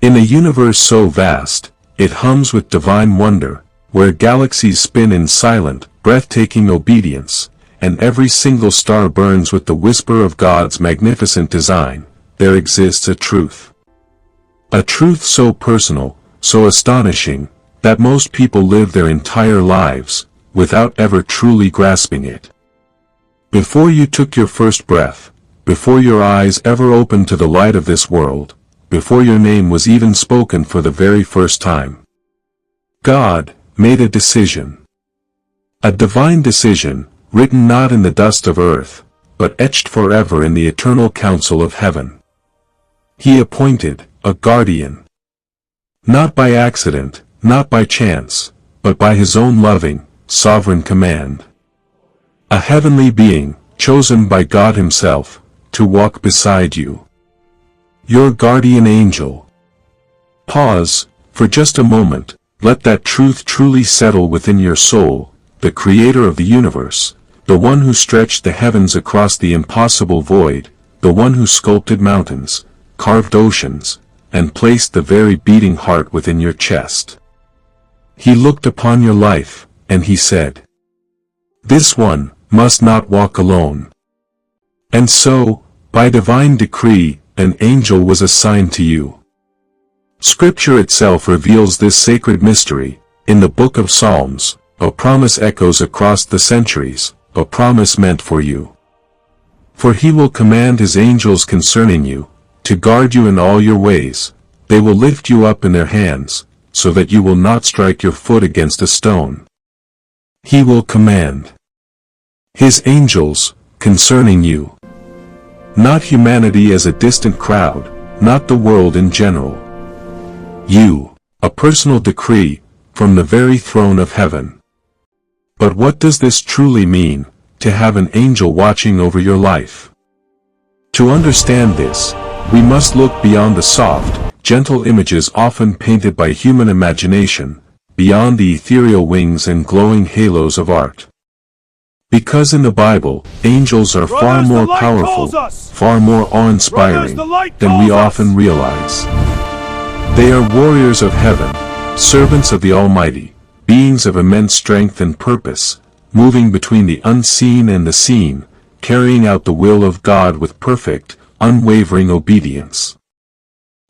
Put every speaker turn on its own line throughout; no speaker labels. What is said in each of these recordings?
In a universe so vast, it hums with divine wonder, where galaxies spin in silent, breathtaking obedience, and every single star burns with the whisper of God's magnificent design, there exists a truth. A truth so personal, so astonishing, that most people live their entire lives, without ever truly grasping it. Before you took your first breath, before your eyes ever opened to the light of this world, before your name was even spoken for the very first time, God made a decision. A divine decision, written not in the dust of earth, but etched forever in the eternal council of heaven. He appointed a guardian. Not by accident, not by chance, but by his own loving, sovereign command. A heavenly being, chosen by God himself, to walk beside you. Your guardian angel. Pause, for just a moment, let that truth truly settle within your soul. The creator of the universe, the one who stretched the heavens across the impossible void, the one who sculpted mountains, carved oceans, and placed the very beating heart within your chest. He looked upon your life, and he said, "This one must not walk alone." And so, by divine decree, an angel was assigned to you. Scripture itself reveals this sacred mystery. In the book of Psalms, a promise echoes across the centuries, a promise meant for you. For he will command his angels concerning you, to guard you in all your ways. They will lift you up in their hands, so that you will not strike your foot against a stone. He will command his angels concerning you. Not humanity as a distant crowd, not the world in general. You, a personal decree, from the very throne of heaven. But what does this truly mean, to have an angel watching over your life? To understand this, we must look beyond the soft, gentle images often painted by human imagination, beyond the ethereal wings and glowing halos of art. Because in the Bible, angels are far more powerful, far more awe-inspiring, than we often realize. They are warriors of heaven, servants of the Almighty, beings of immense strength and purpose, moving between the unseen and the seen, carrying out the will of God with perfect, unwavering obedience.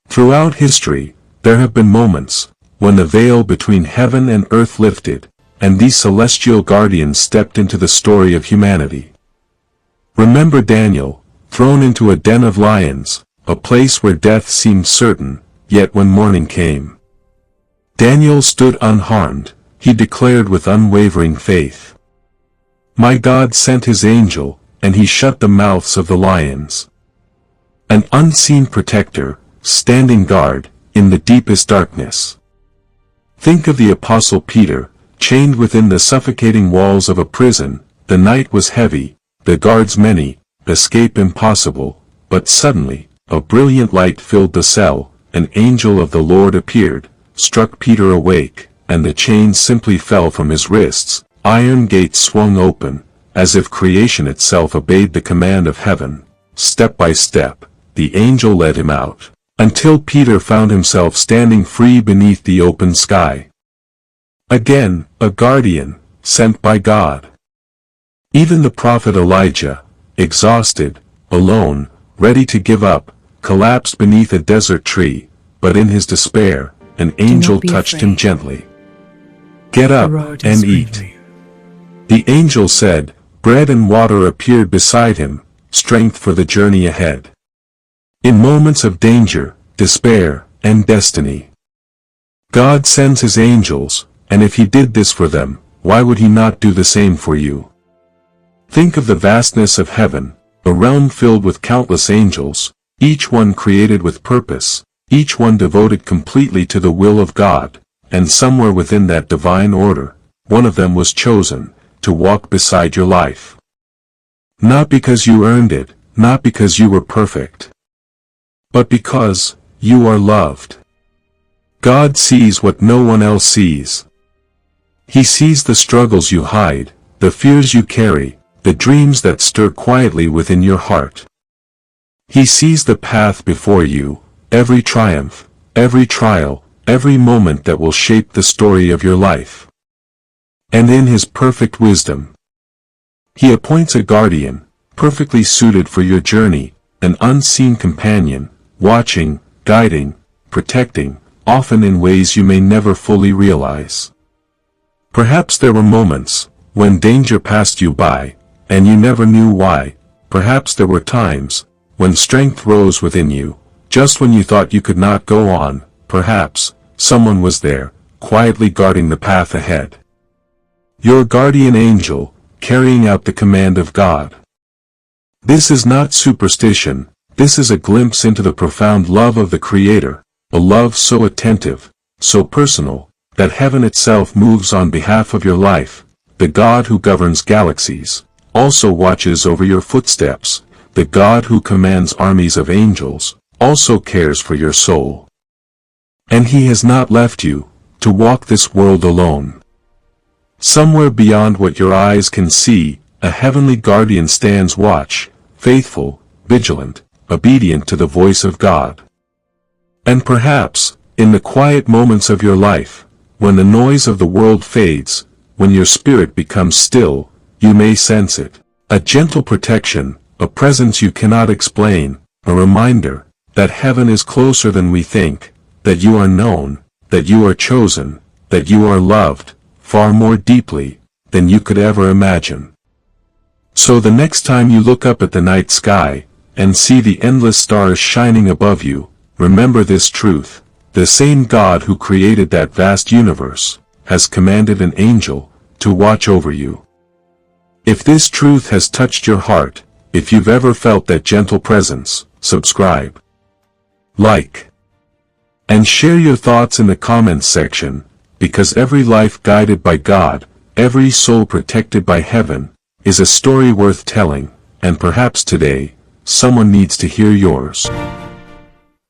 Throughout history, there have been moments, when the veil between heaven and earth lifted, and these celestial guardians stepped into the story of humanity. Remember Daniel, thrown into a den of lions, a place where death seemed certain, yet when morning came, Daniel stood unharmed. He declared with unwavering faith, "My God sent his angel, and he shut the mouths of the lions." An unseen protector, standing guard, in the deepest darkness. Think of the Apostle Peter, chained within the suffocating walls of a prison. The night was heavy, the guards many, escape impossible, but suddenly, a brilliant light filled the cell. An angel of the Lord appeared, struck Peter awake, and the chains simply fell from his wrists. Iron gates swung open, as if creation itself obeyed the command of heaven. Step by step, the angel led him out, until Peter found himself standing free beneath the open sky. Again, a guardian, sent by God. Even the prophet Elijah, exhausted, alone, ready to give up, collapsed beneath a desert tree, but in his despair, an angel touched him gently. "Get up and eat." The angel said, bread and water appeared beside him, strength for the journey ahead. In moments of danger, despair, and destiny, God sends his angels, and if he did this for them, why would he not do the same for you? Think of the vastness of heaven, a realm filled with countless angels, each one created with purpose, each one devoted completely to the will of God, and somewhere within that divine order, one of them was chosen, to walk beside your life. Not because you earned it, not because you were perfect, but because you are loved. God sees what no one else sees. He sees the struggles you hide, the fears you carry, the dreams that stir quietly within your heart. He sees the path before you, every triumph, every trial, every moment that will shape the story of your life. And in His perfect wisdom, He appoints a guardian, perfectly suited for your journey, an unseen companion, watching, guiding, protecting, often in ways you may never fully realize. Perhaps there were moments when danger passed you by, and you never knew why. Perhaps there were times when strength rose within you, just when you thought you could not go on. Perhaps someone was there, quietly guarding the path ahead. Your guardian angel, carrying out the command of God. This is not superstition, this is a glimpse into the profound love of the Creator, a love so attentive, so personal, that heaven itself moves on behalf of your life. The God who governs galaxies also watches over your footsteps. The God who commands armies of angels also cares for your soul. And He has not left you to walk this world alone. Somewhere beyond what your eyes can see, a heavenly guardian stands watch, faithful, vigilant, obedient to the voice of God. And perhaps, in the quiet moments of your life, when the noise of the world fades, when your spirit becomes still, you may sense it. A gentle protection, a presence you cannot explain, a reminder that heaven is closer than we think, that you are known, that you are chosen, that you are loved, far more deeply than you could ever imagine. So the next time you look up at the night sky, and see the endless stars shining above you, remember this truth: the same God who created that vast universe has commanded an angel to watch over you. If this truth has touched your heart, if you've ever felt that gentle presence, subscribe, like, and share your thoughts in the comments section, because every life guided by God, every soul protected by heaven, is a story worth telling, and perhaps today, someone needs to hear yours.